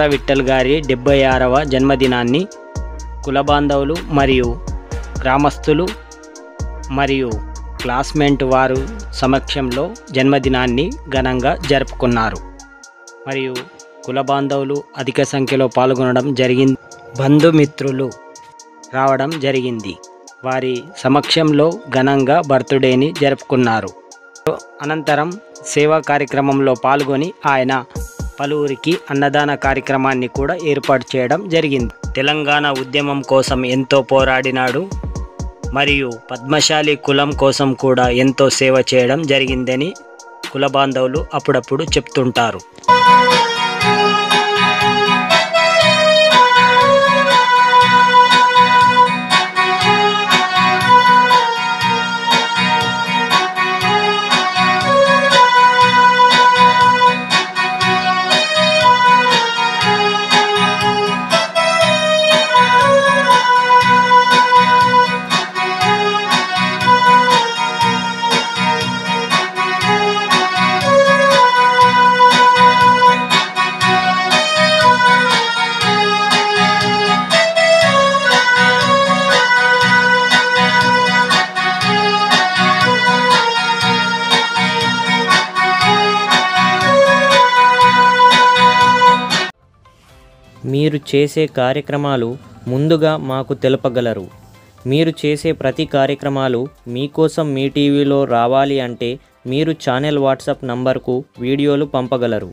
కోర విఠల్ గారి 76వ జన్మదినాన్ని కుల బాంధవులు మరియు గ్రామస్తులు మరియు క్లాస్మేట్ వారు సమక్షంలో జన్మదినాన్ని ఘనంగా జరుపుకున్నారు. మరియు కుల బాంధవులు అధిక సంఖ్యలో పాల్గొనడం జరిగింది. బంధుమిత్రులు రావడం జరిగింది. వారి సమక్షంలో ఘనంగా బర్త్డేని జరుపుకున్నారు. అనంతరం సేవా కార్యక్రమంలో పాల్గొని ఆయన పలువురికి అన్నదాన కార్యక్రమాన్ని కూడా ఏర్పాటు చేయడం జరిగింది. తెలంగాణ ఉద్యమం కోసం ఎంతో పోరాడినాడు మరియు పద్మశాలి కులం కోసం కూడా ఎంతో సేవ చేయడం జరిగిందని కుల బాంధవులు అప్పుడప్పుడు చెప్తుంటారు. మీరు చేసే కార్యక్రమాలు ముందుగా మాకు తెలపగలరు. మీరు చేసే ప్రతి కార్యక్రమాలు మీకోసం మీ టీవీలో రావాలి అంటే మీరు ఛానల్ వాట్సాప్ నంబర్కు వీడియోలు పంపగలరు.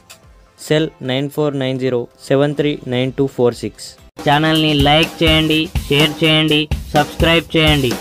సెల్ 9490739246. ఛానల్ని లైక్ చేయండి, షేర్ చేయండి, సబ్స్క్రైబ్ చేయండి.